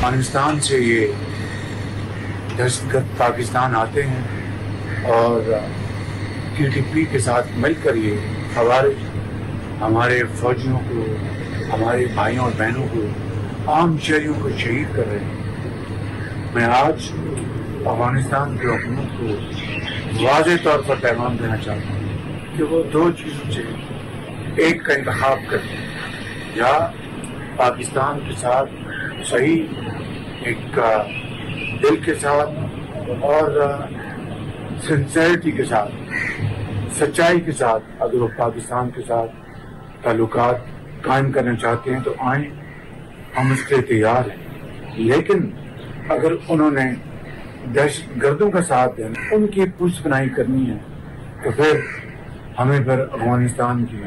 अफगानिस्तान से ये दहशतगर्द पाकिस्तान आते हैं और TTP के साथ मिलकर ये हमारे फौजियों को, हमारे भाइयों और बहनों को, आम शहरियों को शहीद कर रहे हैं। मैं आज अफगानिस्तान की हुकूमत को वाज़ेह तौर पर पैगाम देना चाहता हूँ कि वो दो चीज़ों से एक का इंतखाब करें, या पाकिस्तान के साथ सही एक दिल के साथ और सिंसेरिटी के साथ, सच्चाई के साथ अगर वो पाकिस्तान के साथ ताल्लुकात कायम करना चाहते हैं तो आए, हम उसके लिए तैयार हैं। लेकिन अगर उन्होंने दहशतगर्दों का साथ देना, उनकी पुष्टनाई करनी है, तो फिर हमें फिर अफगानिस्तान की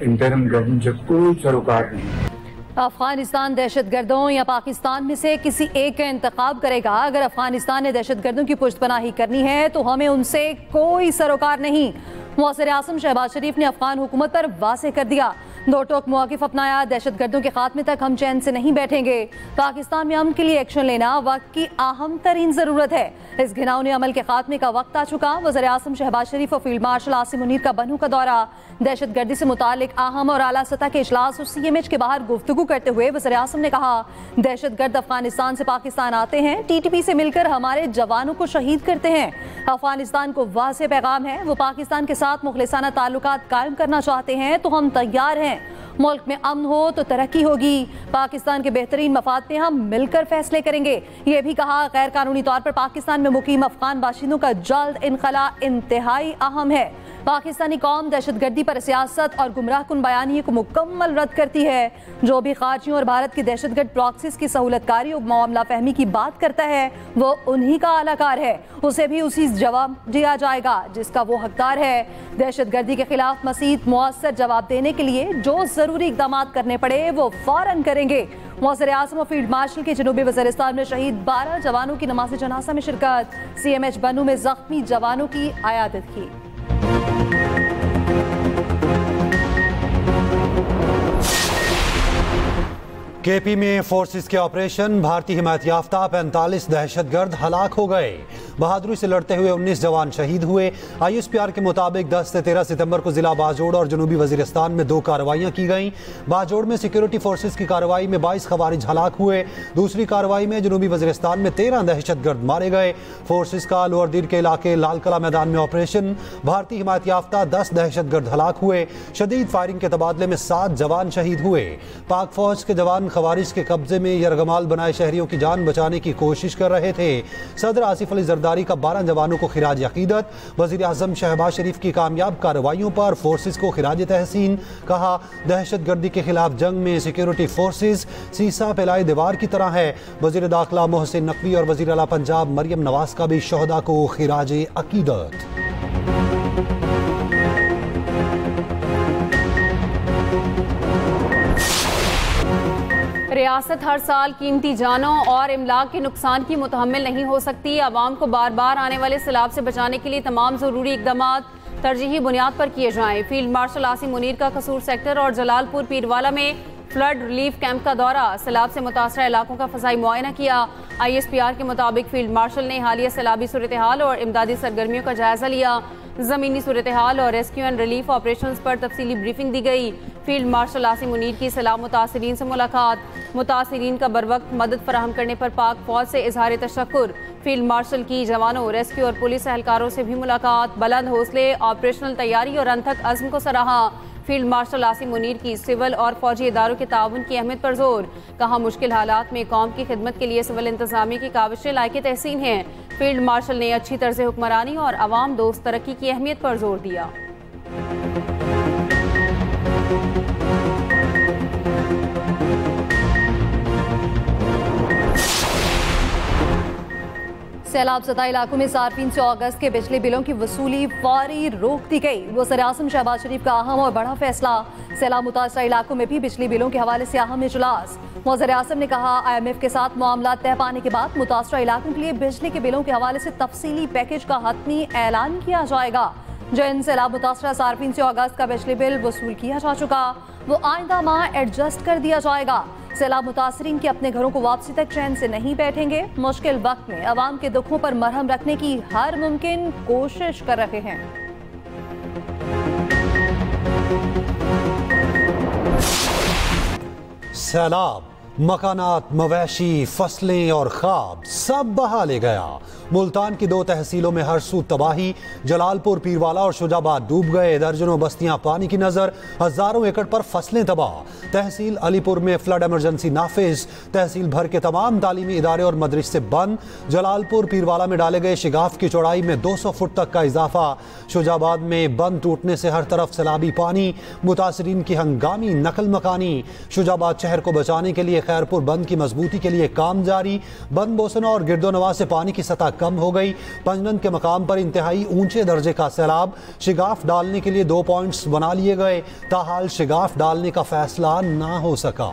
इंटरिम गवर्नमेंट से कोई सरोकार नहीं। अफगानिस्तान दहशतगर्दों या पाकिस्तान में से किसी एक का इंतखाब करेगा। अगर अफगानिस्तान ने दहशतगर्दों की पुष्टपनाही करनी है तो हमें उनसे कोई सरोकार नहीं। वज़ीर आज़म शहबाज शरीफ ने अफगान हुकूमत पर वाज़ेह कर दिया, दो टोक मौक़िफ़ अपनाया। दहशतगर्दों के खात्मे तक हम चैन से नहीं बैठेंगे। पाकिस्तान में अमन के लिए एक्शन लेना वक्त की अहम तरीन ज़रूरत है। इस घिनौने अमल के खात्मे का वक्त आ चुका। वज़ीर आज़म शहबाज शरीफ और फील्ड मार्शल आसिम मुनीर का बनू का दौरा। दहशतगर्दी से मुतालिक अहम और आला सतह के इजलास और CMH के बाहर गुफ्तगू करते हुए वज़ीर आज़म ने कहा, दहशतगर्द अफगानिस्तान से पाकिस्तान आते हैं, TTP से मिलकर हमारे जवानों को शहीद करते हैं। अफगानिस्तान को वाज़ेह पैगाम है, वो पाकिस्तान के साथ मुखलिसाना ताल्लुकात कायम करना चाहते हैं तो हम तैयार हैं। मुल्क में अमन हो तो तरक्की होगी। पाकिस्तान के बेहतरीन मफाद पे हम मिलकर फैसले करेंगे। ये भी कहा, गैर कानूनी तौर पर पाकिस्तान में मुकीम अफगान बाशिंदों का जल्द इनखला इंतहाई अहम है। पाकिस्तानी कौम दहशतगर्दी पर सियासत और गुमराह कुन बयानिए को मुकम्मल रद्द करती है। जो भी खारजियों और भारत की दहशतगर्द प्रॉक्सीज की सहूलतकारी और मामला फहमी की बात करता है वो उन्हीं का अलाकार है। उसे भी उसी जवाब दिया जाएगा जिसका वो हकदार है। दहशतगर्दी के खिलाफ मज़ीद मुअस्सर जवाब देने के लिए जो ज़रूरी इक़दाम करने पड़े वो फ़ौरन करेंगे। वज़ीर आज़म और फील्ड मार्शल के जनूबी वज़ीरिस्तान में शहीद 12 जवानों की नमाज़ जनाज़ा में शिरकत। CMH बनू में ज़ख्मी जवानों की आयादत की। KP में फोर्सेस के ऑपरेशन, भारतीय हिमायत याफ्ता 45 दहशतगर्द हलाक हो गए। बहादुरी से लड़ते हुए 19 जवान शहीद हुए। ISPR के मुताबिक 10 से 13 सितंबर को जिला बाजोड़ और जनूबी वजीरिस्तान में 2 कार्रवाइयाँ की गईं। बाजोड़ में सिक्योरिटी फोर्सेस की कार्रवाई में 22 खवारिज हलाक हुए। दूसरी कार्रवाई में जनूबी वजीरिस्तान में 13 दहशतगर्द मारे गए। फोर्सेस का लोअर दीर के इलाके लाल कला मैदान में ऑपरेशन, भारतीय हिमायत याफ्ता 10 दहशतगर्द हलाक हुए। शदीद फायरिंग के तबादले में 7 जवान शहीद हुए। पाक फौज के जवान खवारिज के कब्जे में यरगमाल बनाए शहरियों की जान बचाने की कोशिश कर रहे थे। सदर आसिफ अली जरदारी का 12 जवानों को खिराज अकीदत। वज़ीर आज़म शहबाज शरीफ की कामयाब कार्रवाइयों पर फोर्सेस को खिराज तहसीन। कहा, दहशतगर्दी के खिलाफ जंग में सिक्योरिटी फोर्सेस सीसा फैलाए दीवार की तरह है। वज़ीर दाखिला मोहसिन नकवी और वज़ीर आला पंजाब मरियम नवाज का भी शहदा को खिराज अकीदत। रियासत हर साल कीमती जानों और इमलाक के नुकसान की मुतहम्मिल नहीं हो सकती। आवाम को बार बार आने वाले सैलाब से बचाने के लिए तमाम ज़रूरी इक़दाम तरजीही बुनियाद पर किए जाएँ। फील्ड मार्शल आसिम मुनीर का कसूर सेक्टर और जलालपुर पीरवाला में फ्लड रिलीफ कैंप का दौरा, सैलाब से मुतासरा इलाकों का फ़ज़ाई मुआयना किया। ISPR के मुताबिक फील्ड मार्शल ने हालिया सैलाबी सूरत हाल और इमदादी सरगर्मियों का जायज़ा लिया। ज़मीनी सूरत हाल और रेस्क्यू एंड रिलीफ ऑपरेशंस पर तफसीली ब्रीफिंग दी गई। फील्ड मार्शल आसिम मुनीर की सैलाब मुतासिरीन से मुलाकात, मुतासिरीन का बरवक्त मदद फराहम करने पर पाक फौज से इजहार तशक्कुर। फील्ड मार्शल की जवानों, रेस्क्यू और पुलिस एहलकारों से भी मुलाकात, बुलंद हौसले, ऑपरेशनल तैयारी और अनथक अज़्म को सराहा। फील्ड मार्शल आसिम मुनीर की सिविल और फौजी इदारों के ताउन की अहमियत पर जोर। कहा, मुश्किल हालात में कौम की खिदमत के लिए सिविल इंतजामिया की काविशें लायक तहसीन हैं। फील्ड मार्शल ने अच्छी तर्ज हुक्मरानी और अवाम दोस्त तरक्की की अहमियत पर जोर दिया। सैलाब सदा इलाकों में सार्फिन से अगस्त के बिजली बिलों की वसूली फौरी रोक दी गई। वज़ीर आज़म शहबाज शरीफ का अहम और बड़ा फैसला। सैलाब मुतासरा इलाकों में भी बिजली बिलों के हवाले से अहम इजलास। वज़ीर आज़म ने कहा, IMF के साथ मामला तय पाने के बाद मुतासरा इलाकों के लिए बिजली के बिलों के हवाले से तफसीली पैकेज का हतमी ऐलान किया जाएगा। जिन सैलाब मुतासरा सार्फिन से अगस्त का बिजली बिल वसूल किया जा चुका वो आइंदा माह एडजस्ट कर दिया जाएगा। सैलाब मुतासरीन के अपने घरों को वापसी तक चैन से नहीं बैठेंगे। मुश्किल वक्त में अवाम के दुखों पर मरहम रखने की हर मुमकिन कोशिश कर रहे हैं। सैलाब, मकानात, मवेशी, फसलें और ख्वाब सब बहा ले गया। मुल्तान की 2 तहसीलों में हर सू तबाही। जलालपुर, पीरवाला और शुजाबाद डूब गए। दर्जनों बस्तियां पानी की नजर। हजारों एकड़ पर फसलें तबाह। तहसील अलीपुर में फ्लड इमरजेंसी नाफिज। तहसील भर के तमाम तालीमी इदारे और मदरसे बंद। जलालपुर, पीरवाला में डाले गए शिगाफ की चौड़ाई में 200 फुट तक का इजाफा। शुजाबाद में बंद टूटने से हर तरफ सैलाबी पानी। मुतासरीन की हंगामी नकल मकानी। शुजाबाद शहर को बचाने के लिए खैरपुर बंद की मजबूती के लिए काम जारी। बंद बोसन और गिरदोनवा से पानी की सतह कम हो गई। पंजनन के मकाम पर इंतहाई ऊंचे दर्जे का सैलाब। शिगाफ डालने के लिए 2 पॉइंट्स बना लिए गए, ताहाल शिगाफ डालने का फैसला ना हो सका।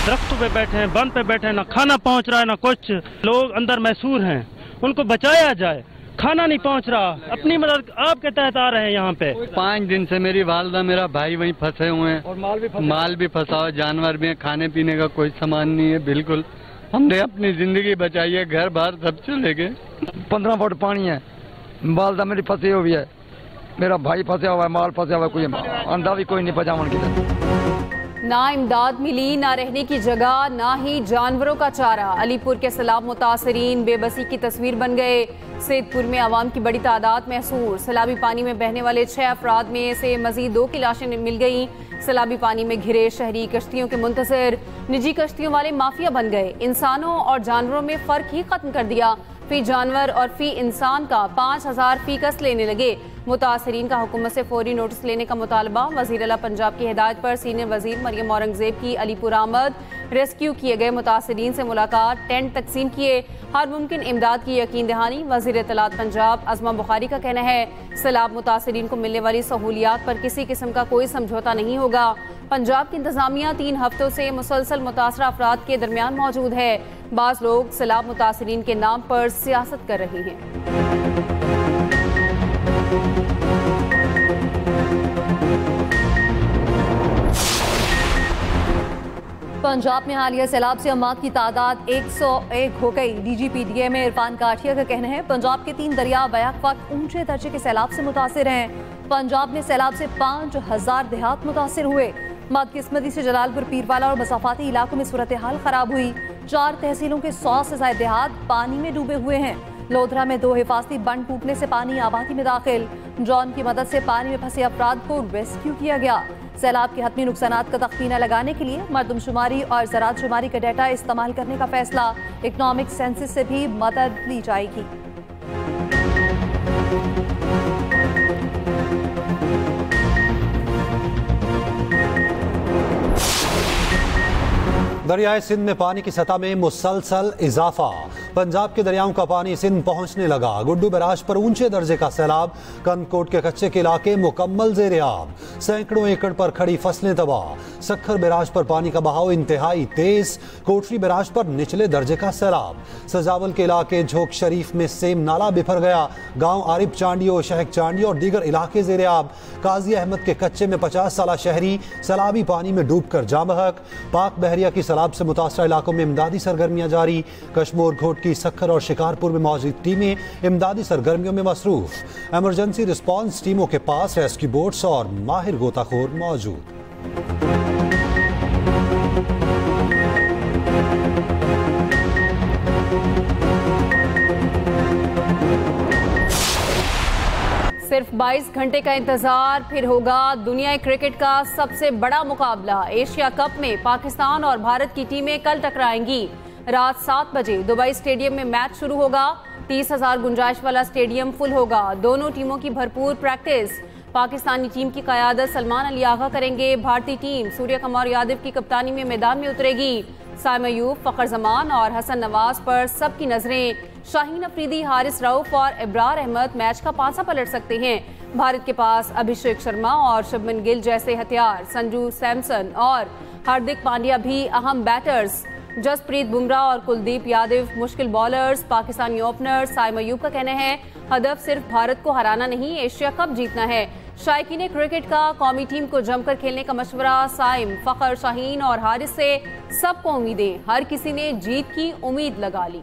दरख्तों पे बैठे हैं, बंद पे बैठे हैं, ना खाना पहुंच रहा है ना कुछ। लोग अंदर महसूर हैं, उनको बचाया जाए। खाना नहीं पहुंच रहा, अपनी मदद आपके तहत आ रहे हैं यहाँ पे। 5 दिन से मेरी वालदा, मेरा भाई वहीं फंसे हुए हैं और माल भी फंसा हुआ, जानवर भी है, खाने पीने का कोई सामान नहीं है। बिल्कुल हमने अपनी जिंदगी बचाई है, घर बार सब चले गए। 15 फुट पानी है, वालदा मेरी फंसी हुई है, मेरा भाई फंसा हुआ है, माल फंसा हुआ है, कोई अंडा भी कोई नहीं पजावन की। ना इमदाद मिली, ना रहने की जगह, ना ही जानवरों का चारा। अलीपुर के सैलाब मुतासरीन बेबसी की तस्वीर बन गए। सैदपुर में आवाम की बड़ी तादाद महसूर। सैलाबी पानी में बहने वाले 6 अफराद में से मजीद 2 की लाशें मिल गई। सैलाबी पानी में घिरे शहरी कश्तियों के मुंतजर। निजी कश्तियों वाले माफिया बन गए। इंसानों और जानवरों में फर्क ही खत्म कर दिया। फी जानवर और फी इंसान का 5000 फीकस लेने लगे। मुतासरीन का हुकूमत से फौरी नोटिस लेने का मुतालबा। वज़ीर आला पंजाब की हिदायत पर सीनियर वजीर मरियम औरंगजेब की अलीपुर आमद। रेस्क्यू किए गए मुतासरीन से मुलाकात, टेंट तकसीम किए, हर मुमकिन इमदाद की यकीन दहानी। वज़ीर इत्तलात पंजाब अज़मा बुखारी का कहना है सैलाब मुतासरीन को मिलने वाली सहूलियात पर किसी किस्म का कोई समझौता नहीं होगा। पंजाब की इंतजामिया 3 हफ्तों से मुसलसल मुतासरा अफराद के दरमियान मौजूद है। बाज़ लोग सैलाब मुतासरीन के नाम पर सियासत कर रहे हैं। पंजाब में हालिया सैलाब से अमवात की तादाद 101 हो गई। DGPDA में इरफान काठिया का कहना है पंजाब के 3 दरिया बैक वक्त ऊंचे दर्जे के सैलाब से मुतासिर हैं। पंजाब में सैलाब से 5000 देहात मुतासिर हुए। बदकिस्मती से जलालपुर, पीरवाला और मसाफाती इलाकों में सूरत हाल खराब हुई। 4 तहसीलों के 100 से ज्यादा देहात पानी में डूबे हुए हैं। लोधरा में 2 हिफाजती बंद टूटने से पानी आबादी में दाखिल। ड्रोन की मदद से पानी में फंसे अफराद को रेस्क्यू किया गया। सैलाब के हतमी नुकसानात का तख्मीना लगाने के लिए मरदमशुमारी और ज़राअत शुमारी का डाटा इस्तेमाल करने का फैसला। इकनॉमिक सेंसस से भी मदद ली जाएगी। दरियाए सिंध में पानी की सतह में मुसलसल इजाफा। पंजाब के दरियाओं का पानी सिंध पहुंचने लगा। गुड्डू बैराज पर ऊंचे दर्जे का सैलाब। कंदकोट के कच्चे के इलाके मुकम्मल ज़ेर-ए-आब। सैकड़ों एकड़ पर खड़ी फसलें तबाह। सखर बैराज पर पानी का बहाव इंतहाई तेज। कोटरी बैराज पर निचले दर्जे का सैलाब। सजावल के इलाके झोंक शरीफ में सेम नाला बिफर गया। गांव आरिफ चांडियो, शहक चांडियो और दीगर इलाके ज़ेर-ए-आब। काजी अहमद के कच्चे में 50 साला शहरी सैलाबी पानी में डूबकर जाँ बहक। पाक बहरिया की सैलाब से मुतासरा इलाकों में इमदादी सरगर्मियां जारी। कश्मोर घोट की सखर और शिकारपुर में मौजूद टीमें इमदादी सरगर्मियों में मसरूफ। इमरजेंसी रिस्पांस टीमों के पास रेस्क्यू बोट्स और माहिर गोताखोर मौजूद। सिर्फ 22 घंटे का इंतजार, फिर होगा दुनिया क्रिकेट का सबसे बड़ा मुकाबला। एशिया कप में पाकिस्तान और भारत की टीमें कल टकराएंगी। रात 7 बजे दुबई स्टेडियम में मैच शुरू होगा। 30,000 गुंजाइश वाला स्टेडियम फुल होगा। दोनों टीमों की भरपूर प्रैक्टिस। पाकिस्तानी टीम की क़यादत सलमान अली आगा करेंगे। भारतीय टीम सूर्य कुमार यादव की कप्तानी में मैदान में उतरेगी। साइम अयूब, फ़खर जमान और हसन नवाज पर सबकी नजरें। शाहीन अफरीदी, हारिस रऊफ और इब्रार अहमद मैच का पासा पलट सकते हैं। भारत के पास अभिषेक शर्मा और शुभमन गिल जैसे हथियार, संजू सैमसन और हार्दिक पांड्या भी अहम बैटर्स। जसप्रीत बुमराह और कुलदीप यादव मुश्किल बॉलर्स। पाकिस्तानी ओपनर साइम अयूब का कहना है हदफ सिर्फ भारत को हराना नहीं, एशिया कप जीतना है। शायकीन क्रिकेट का कौमी टीम को जमकर खेलने का मशवरा। साइम, फखर, शाहीन और हारिस से सबको उम्मीदें, हर किसी ने जीत की उम्मीद लगा ली।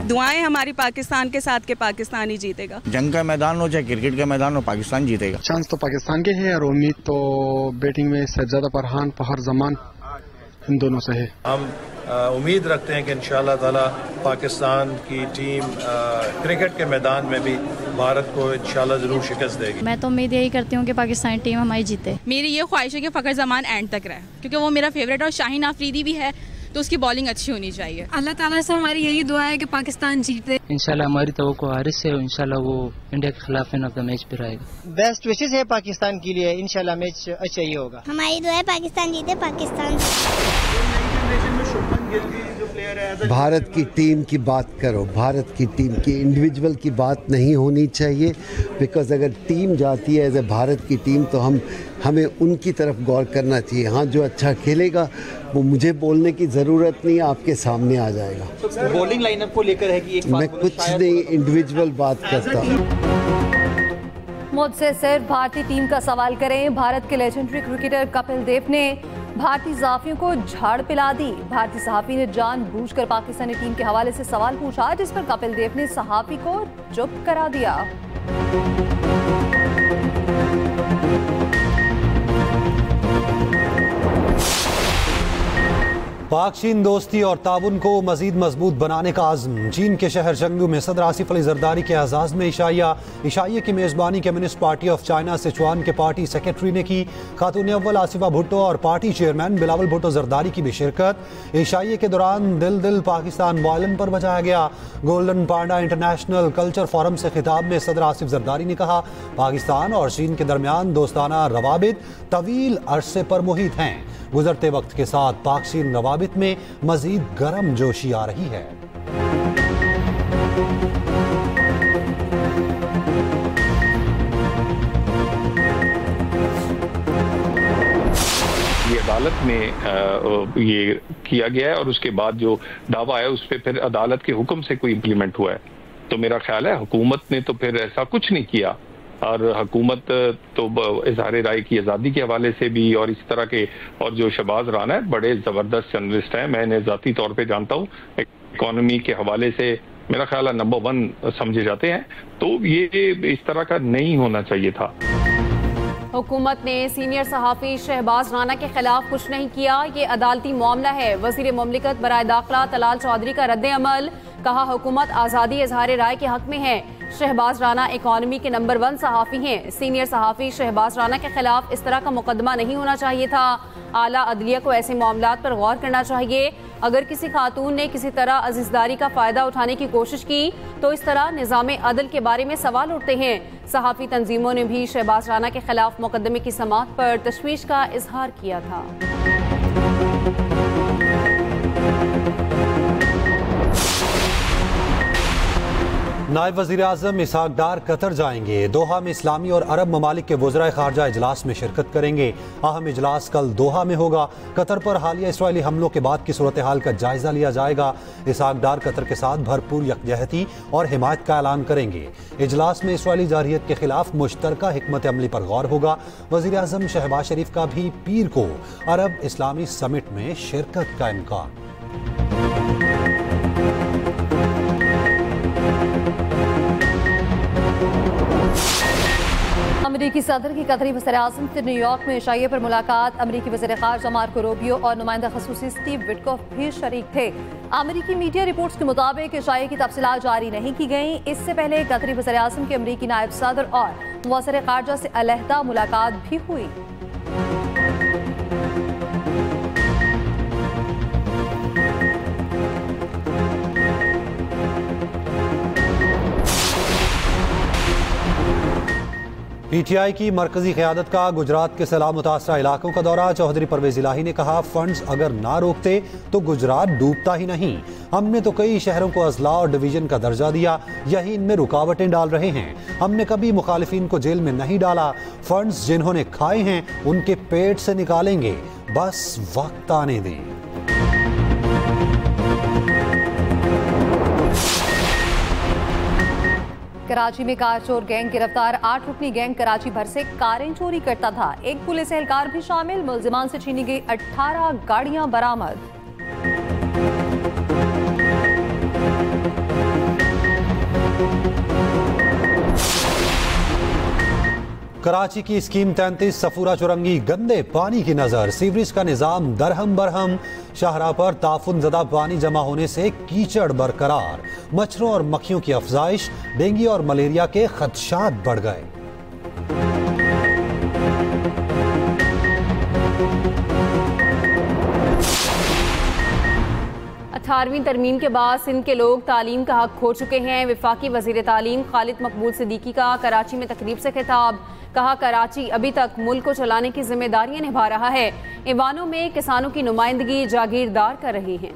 दुआएं हमारी पाकिस्तान के साथ के पाकिस्तान ही जीतेगा। जंग का मैदान हो चाहे क्रिकेट का मैदान हो, पाकिस्तान जीतेगा। चांस तो पाकिस्तान के है और उम्मीद तो बैटिंग में शहजादा फरहान, फखर जमान इन दोनों से है। हम उम्मीद रखते हैं कि इंशाअल्लाह ताला पाकिस्तान की टीम क्रिकेट के मैदान में भी भारत को इंशाअल्लाह जरूर शिकस्त देगी। मैं तो उम्मीद यही करती हूँ कि पाकिस्तानी टीम हमारी जीते। मेरी ये ख्वाहिश है कि फखर जमान एंड तक रहे, क्योंकि वो मेरा फेवरेट और शाहीन आफरीदी भी है, तो उसकी बॉलिंग अच्छी होनी चाहिए। अल्लाह ताला से हमारी यही दुआ है कि पाकिस्तान जीते। इंशाल्लाह हमारी तवक्को हारिस से, इंशाल्लाह वो इंडिया के खिलाफ मैन ऑफ द मैच पे रहेगा। बेस्ट विशेस है पाकिस्तान के लिए, इंशाल्लाह मैच अच्छा ही होगा। हमारी दुआ है पाकिस्तान जीते, पाकिस्तान भारत की टीम की बात करो, भारत की टीम की, इंडिविजुअल की बात नहीं होनी चाहिए। बिकॉज अगर टीम जाती है एज ए भारत की टीम तो हमें उनकी तरफ गौर करना चाहिए। हाँ, जो अच्छा खेलेगा वो मुझे बोलने की ज़रूरत नहीं, आपके सामने आ जाएगा। बॉलिंग लाइनअप को लेकर है कि एक मैं कुछ नहीं इंडिविजुअल बात करता हूँ। मुझसे सिर्फ भारतीय टीम का सवाल करें। भारत के लेजेंडरी क्रिकेटर कपिल देव ने भारतीय सहाफियों को झाड़ पिला दी। भारतीय सहाफी ने जानबूझकर पाकिस्तानी टीम के हवाले से सवाल पूछा, जिस पर कपिल देव ने सहाफी को चुप करा दिया। पाक चीन दोस्ती और ताउन को मजीद मजबूत बनाने का आज़म। चीन के शहर चंगदू में सदर आसिफ अली जरदारी के एजाज़ में इशाइया की मेज़बानी communist party of China Sichuan के पार्टी सेक्रेटरी ने की। खातून अव्वल आसिफा भुट्टो और पार्टी चेयरमैन बिलावल भुट्टो जरदारी की भी शिरकत। इशाइया के दौरान दिल दिल पाकिस्तान वायलन पर बजाया गया। गोल्डन पांडा इंटरनेशनल कल्चर फोरम से खिताब में सदर आसिफ जरदारी ने कहा, पाकिस्तान और चीन के दरमियान दोस्ताना रवाबित तवील अरसे पर मुहित हैं। गुजरते वक्त के साथ पाक चीन रवाबित में मजीद गर्म जोशी आ रही है। ये अदालत में ये किया गया है और उसके बाद जो दावा है उस पर फिर अदालत के हुक्म से कोई इम्प्लीमेंट हुआ है। तो मेरा ख्याल है हुकूमत ने तो फिर ऐसा कुछ नहीं किया, और हुकूमत तो इजहार राय की आज़ादी के हवाले से भी और इस तरह के, और जो शहबाज राना है बड़े ज़बरदस्त जर्नलिस्ट हैं, मैं इन्हें ज़ाती तौर पे जानता हूँ, इकॉनमी के हवाले से मेरा ख्याल है नंबर 1 समझे जाते हैं। तो ये इस तरह का नहीं होना चाहिए था। हुकूमत ने सीनियर सहाफ़ी शहबाज राना के खिलाफ कुछ नहीं किया, ये अदालती मामला है। वज़ीर मुमलिकत बराए दाखिला तलाल चौधरी का रद्द अमल, कहा हुकूमत आज़ादी इजहार राय के हक में है। शहबाज राना इकॉनमी के नंबर 1 सहाफ़ी हैं। सीनियर सहाफ़ी शहबाज राना के खिलाफ इस तरह का मुकदमा नहीं होना चाहिए था। आला अदलिया को ऐसे मामलात पर गौर करना चाहिए। अगर किसी खातून ने किसी तरह अजीजदारी का फ़ायदा उठाने की कोशिश की तो इस तरह निज़ाम अदल के बारे में सवाल उठते हैं। सहाफ़ी तंजीमों ने भी शहबाज राना के खिलाफ मुकदमे की समाअत पर तशवीश का इजहार किया था। नायब वज़ीर आज़म इसहाक डार कतर जाएंगे। दोहा में इस्लामी और अरब ममालिक के वज़राए ख़ारजा इजलास में शिरकत करेंगे। अहम इजलास कल दोहा में होगा। कतर पर हालिया इसराइली हमलों के बाद की सूरत हाल का जायजा लिया जाएगा। इसहाक डार कतर के साथ भरपूर यकजहती और हिमायत का ऐलान करेंगे। इजलास में इसराइली जारहियत के खिलाफ मुश्तरका हिकमत अमली पर गौर होगा। वज़ीर आज़म शहबाज शरीफ का भी पीर को अरब इस्लामी समिट में शिरकत का इम्कान। अमरीकी सदर की कतरी वज़ीर-ए-आज़म से न्यूयॉर्क में इशाइया पर मुलाकात। अमरीकी वज़ीर ख़ारजा मार्को रूबियो और नुमाइंदा ख़ुसूसी स्टीव विटकॉफ भी शरीक थे। अमरीकी मीडिया रिपोर्ट्स के मुताबिक इशाइया की तफसीलात जारी नहीं की गई। इससे पहले कतरी वज़ीर-ए-आज़म के अमरीकी नायब सदर और वज़ीर ख़ारजा से अलहदा मुलाकात भी हुई। पीटीआई की मरकजी क़यादत का गुजरात के सैलाब मुतासरा इलाकों का दौरा। चौधरी परवेज इलाही ने कहा, फंड्स अगर ना रोकते तो गुजरात डूबता ही नहीं। हमने तो कई शहरों को अजला और डिवीजन का दर्जा दिया, यही इनमें रुकावटें डाल रहे हैं। हमने कभी मुखालिफिन को जेल में नहीं डाला। फंड्स जिन्होंने खाए हैं उनके पेट से निकालेंगे, बस वक्त आने दें। कराची में कार चोर गैंग गिरफ्तार। 8 रुकनी गैंग कराची भर से कारें चोरी करता था। एक पुलिस एहलकार भी शामिल। मुल्जिमान से छीनी गई 18 गाड़ियां बरामद। कराची की स्कीम 33 सफूरा चुरंगी गंदे पानी की नजर। सीवरेज का निजाम दरहम बरहम। शाहराह पर ताफुन ज़दा पानी जमा होने से कीचड़ बरकरार। मच्छरों और मक्खियों की अफजाइश। डेंगू और मलेरिया के खदशात बढ़ गए। 18वीं तरमीम के बाद सिंध के लोग तालीम का हक खो चुके हैं। वफाकी वजीर तालीम खालिद मकबूल सिद्दीकी का कराची में तकरीब से खिताब। कहा, कराची अभी तक मुल्क को चलाने की जिम्मेदारियां निभा रहा है। ईवानों में किसानों की नुमाइंदगी जागीरदार कर रहे हैं।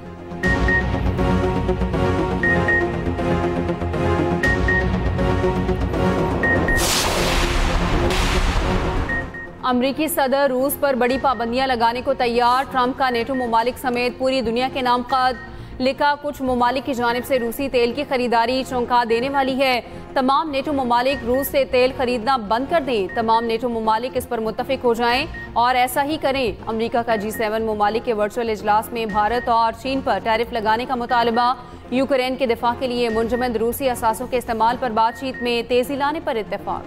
अमरीकी सदर रूस पर बड़ी पाबंदियां लगाने को तैयार। ट्रंप का नेटो ममालिक समेत पूरी दुनिया के नाम खत। लिखा, कुछ ममालिक की जानिब से रूसी तेल की खरीदारी चौंका देने वाली है। तमाम नेटो ममालिक रूस से तेल खरीदना बंद कर दें। तमाम नेटो ममालिक इस पर मुत्तफिक हो जाएं और ऐसा ही करें। अमरीका का G7 ममालिक के वर्चुअल इजलास में भारत और चीन पर टैरिफ लगाने का मुतालबा। यूक्रेन के दिफा के लिए मुंजमद रूसी असासों के इस्तेमाल पर बातचीत में तेजी लाने पर इत्तेफाक।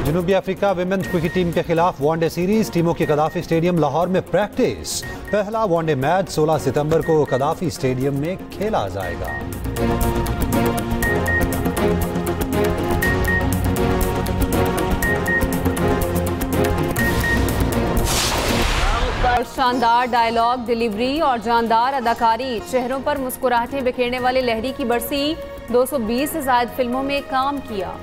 जनूबी अफ्रीका विमेन्स क्रिकेट टीम के खिलाफ वनडे सीरीज। टीमों की कदाफी स्टेडियम लाहौर में प्रैक्टिस। पहला वनडे मैच 16 सितंबर को कदाफी स्टेडियम में खेला जाएगा। शानदार डायलॉग डिलीवरी और जानदार अदाकारी। चेहरों पर मुस्कुराहटें बिखेरने वाले लहरी की बरसी। 220 से ज्यादा फिल्मों में काम किया।